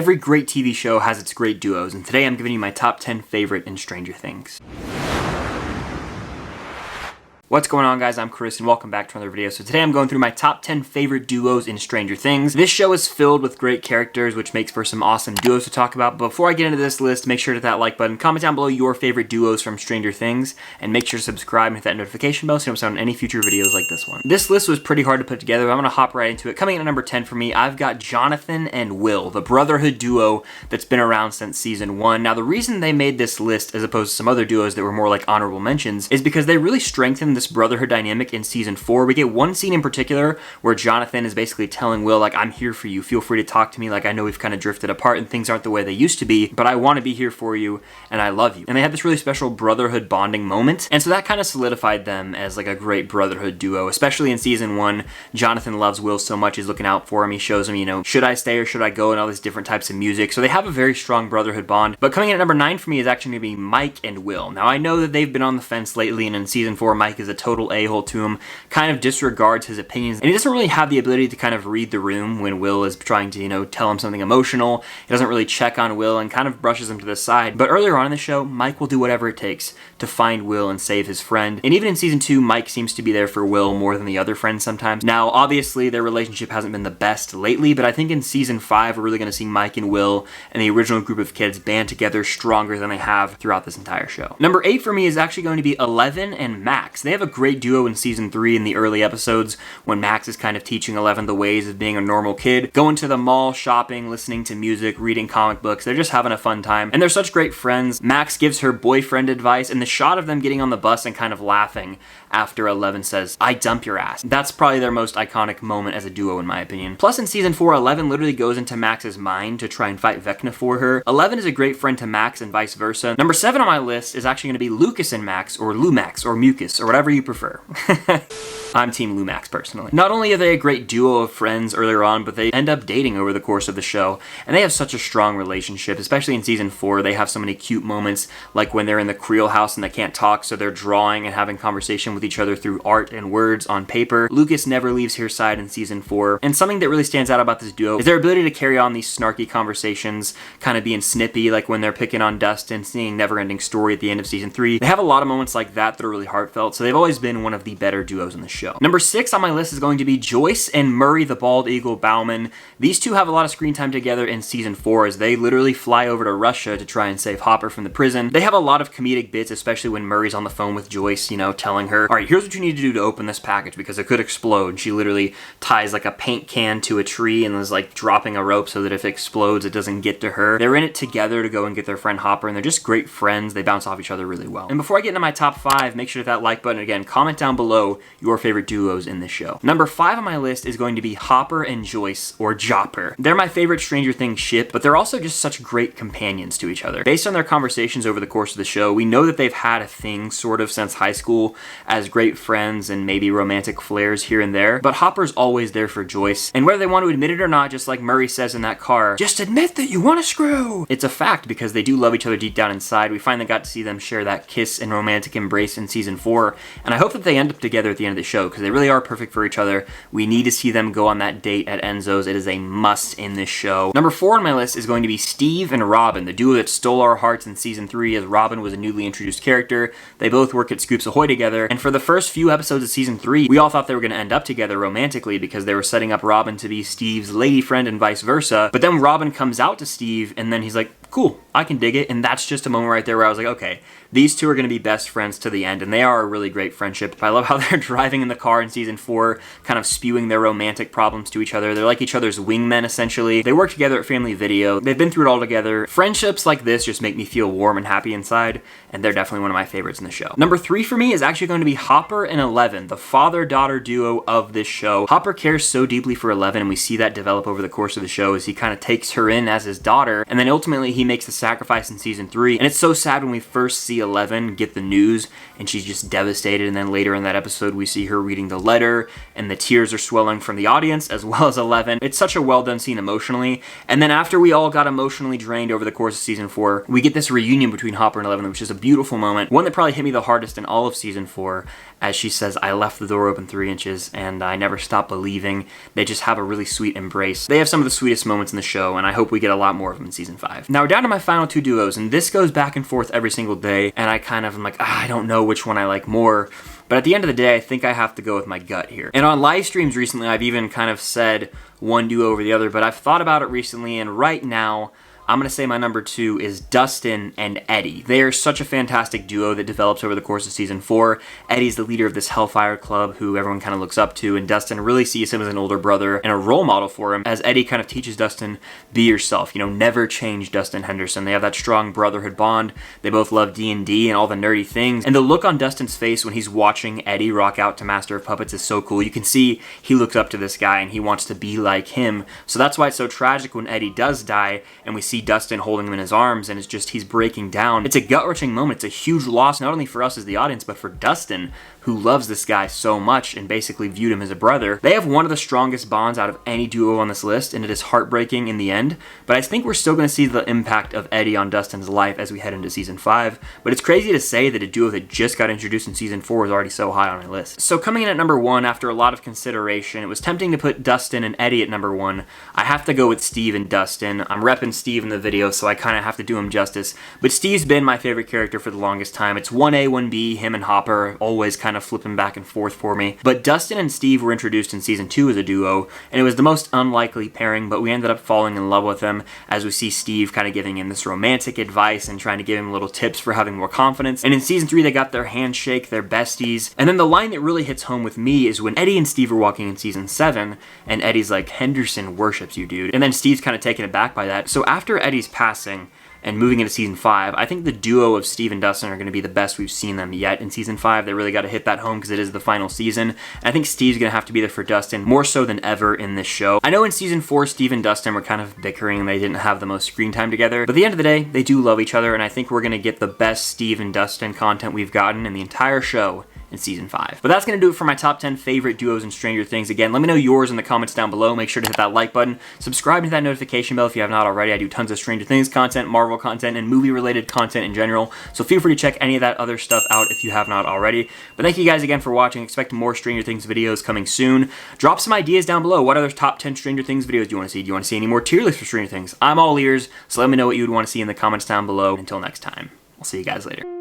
Every great TV show has its great duos, and today I'm giving you my top 10 favorite in Stranger Things. What's going on, guys? I'm Chris and welcome back to another video. So today I'm going through my top 10 favorite duos in Stranger Things. This show is filled with great characters, which makes for some awesome duos to talk about. But before I get into this list, make sure to hit that like button, comment down below your favorite duos from Stranger Things, and make sure to subscribe and hit that notification bell so you don't miss out on any future videos like this one. This list was pretty hard to put together, but I'm gonna hop right into it. Coming in at number 10 for me, I've got Jonathan and Will, the brotherhood duo that's been around since season 1. Now, the reason they made this list as opposed to some other duos that were more like honorable mentions is because they really strengthened this brotherhood dynamic in season 4. We get one scene in particular where Jonathan is basically telling Will, like, I'm here for you, feel free to talk to me, like, I know we've kind of drifted apart and things aren't the way they used to be, but I want to be here for you and I love you. And they had this really special brotherhood bonding moment, and so that kind of solidified them as like a great brotherhood duo, especially in season 1. Jonathan loves Will so much, he's looking out for him, he shows him, you know, should I stay or should I go, and all these different types of music, so they have a very strong brotherhood bond. But coming in at number 9 for me is actually going to be Mike and Will. Now, I know that they've been on the fence lately, and in season 4 Mike is a total a-hole to him, kind of disregards his opinions, and he doesn't really have the ability to kind of read the room when Will is trying to, you know, tell him something emotional. He doesn't really check on Will and kind of brushes him to the side. But earlier on in the show, Mike will do whatever it takes to find Will and save his friend. And even in season 2, Mike seems to be there for Will more than the other friends sometimes. Now, obviously, their relationship hasn't been the best lately, but I think in season 5, we're really going to see Mike and Will and the original group of kids band together stronger than they have throughout this entire show. Number 8 for me is actually going to be Eleven and Max. They have a great duo in season 3 in the early episodes when Max is kind of teaching Eleven the ways of being a normal kid, going to the mall, shopping, listening to music, reading comic books. They're just having a fun time, and they're such great friends. Max gives her boyfriend advice, and the shot of them getting on the bus and kind of laughing after Eleven says, I dump your ass. That's probably their most iconic moment as a duo, in my opinion. Plus, in season 4, Eleven literally goes into Max's mind to try and fight Vecna for her. Eleven is a great friend to Max and vice versa. Number 7 on my list is actually going to be Lucas and Max, or Lumax, or Mucus, or whatever you prefer. I'm Team Lumax, personally. Not only are they a great duo of friends earlier on, but they end up dating over the course of the show, and they have such a strong relationship, especially in season 4. They have so many cute moments, like when they're in the Creel house and they can't talk, so they're drawing and having conversation with each other through art and words on paper. Lucas never leaves her side in season 4, and something that really stands out about this duo is their ability to carry on these snarky conversations, kind of being snippy, like when they're picking on Dustin, singing Never-Ending Story at the end of season 3. They have a lot of moments like that are really heartfelt, so they've always been one of the better duos in the show. Number 6 on my list is going to be Joyce and Murray the Bald Eagle Bauman. These two have a lot of screen time together in season 4 as they literally fly over to Russia to try and save Hopper from the prison. They have a lot of comedic bits, especially when Murray's on the phone with Joyce, you know, telling her, all right, here's what you need to do to open this package because it could explode. She literally ties like a paint can to a tree and is like dropping a rope so that if it explodes, it doesn't get to her. They're in it together to go and get their friend Hopper, and they're just great friends. They bounce off each other really well. And before I get into my top 5, make sure to hit that like button. Again, comment down below your favorite duos in this show. Number 5 on my list is going to be Hopper and Joyce, or Jopper. They're my favorite Stranger Things ship, but they're also just such great companions to each other. Based on their conversations over the course of the show, we know that they've had a thing sort of since high school as great friends and maybe romantic flares here and there, but Hopper's always there for Joyce, and whether they want to admit it or not, just like Murray says in that car, just admit that you want to screw! It's a fact because they do love each other deep down inside. We finally got to see them share that kiss and romantic embrace in season 4, and I hope that they end up together at the end of the show because they really are perfect for each other. We need to see them go on that date at Enzo's. It is a must in this show. Number 4 on my list is going to be Steve and Robin, the duo that stole our hearts in season 3 as Robin was a newly introduced character. They both work at Scoops Ahoy together, and for the first few episodes of season 3, we all thought they were going to end up together romantically because they were setting up Robin to be Steve's lady friend and vice versa. But then Robin comes out to Steve, and then he's like, cool, I can dig it. And that's just a moment right there where I was like, okay, these two are going to be best friends to the end, and they are a really great friendship. I love how they're driving in the car in season 4, kind of spewing their romantic problems to each other. They're like each other's wingmen, essentially. They work together at Family Video. They've been through it all together. Friendships like this just make me feel warm and happy inside, and they're definitely one of my favorites in the show. Number 3 for me is actually going to be Hopper and Eleven, the father-daughter duo of this show. Hopper cares so deeply for Eleven, and we see that develop over the course of the show as he kind of takes her in as his daughter, and then ultimately he he makes the sacrifice in season 3, and it's so sad when we first see Eleven get the news and she's just devastated, and then later in that episode we see her reading the letter and the tears are swelling from the audience as well as Eleven. It's such a well done scene emotionally. And then after we all got emotionally drained over the course of season 4, we get this reunion between Hopper and Eleven, which is a beautiful moment, one that probably hit me the hardest in all of season 4, as she says, "I left the door open 3 inches and I never stopped believing." They just have a really sweet embrace. They have some of the sweetest moments in the show, and I hope we get a lot more of them in season 5. Now we're down to my final 2 duos, and this goes back and forth every single day, and I kind of am like, I don't know which one I like more. But at the end of the day, I think I have to go with my gut here. And on live streams recently, I've even kind of said one duo over the other, but I've thought about it recently, and right now, I'm going to say my number 2 is Dustin and Eddie. They are such a fantastic duo that develops over the course of season 4. Eddie's the leader of this Hellfire Club who everyone kind of looks up to, and Dustin really sees him as an older brother and a role model for him, as Eddie kind of teaches Dustin, be yourself, you know, never change Dustin Henderson. They have that strong brotherhood bond. They both love D&D and all the nerdy things, and the look on Dustin's face when he's watching Eddie rock out to Master of Puppets is so cool. You can see he looks up to this guy and he wants to be like him. So that's why it's so tragic when Eddie does die and we see Dustin holding him in his arms, and it's just, he's breaking down. It's a gut-wrenching moment. It's a huge loss, not only for us as the audience, but for Dustin, who loves this guy so much and basically viewed him as a brother. They have one of the strongest bonds out of any duo on this list, and it is heartbreaking in the end, but I think we're still going to see the impact of Eddie on Dustin's life as we head into season 5, but it's crazy to say that a duo that just got introduced in season 4 is already so high on my list. So coming in at number 1, after a lot of consideration, it was tempting to put Dustin and Eddie at number 1. I have to go with Steve and Dustin. I'm repping Steve in the video, so I kind of have to do him justice, but Steve's been my favorite character for the longest time. It's 1A, 1B, him and Hopper, always kind of flipping back and forth for me. But Dustin and Steve were introduced in season 2 as a duo, and it was the most unlikely pairing, but we ended up falling in love with them as we see Steve kind of giving him this romantic advice and trying to give him little tips for having more confidence. And in season 3, they got their handshake, their besties. And then the line that really hits home with me is when Eddie and Steve are walking in season 7, and Eddie's like, "Henderson worships you, dude." And then Steve's kind of taken aback by that. So after Eddie's passing, and moving into season 5, I think the duo of Steve and Dustin are going to be the best we've seen them yet in season 5. They really got to hit that home because it is the final season. And I think Steve's going to have to be there for Dustin more so than ever in this show. I know in season 4, Steve and Dustin were kind of bickering and they didn't have the most screen time together. But at the end of the day, they do love each other, and I think we're going to get the best Steve and Dustin content we've gotten in the entire show in season 5. But that's going to do it for my top 10 favorite duos in Stranger Things. Again, let me know yours in the comments down below. Make sure to hit that like button. Subscribe to that notification bell if you have not already. I do tons of Stranger Things content, Marvel content, and movie-related content in general. So feel free to check any of that other stuff out if you have not already. But thank you guys again for watching. Expect more Stranger Things videos coming soon. Drop some ideas down below. What other top 10 Stranger Things videos do you want to see? Do you want to see any more tier lists for Stranger Things? I'm all ears, so let me know what you would want to see in the comments down below. Until next time, I'll see you guys later.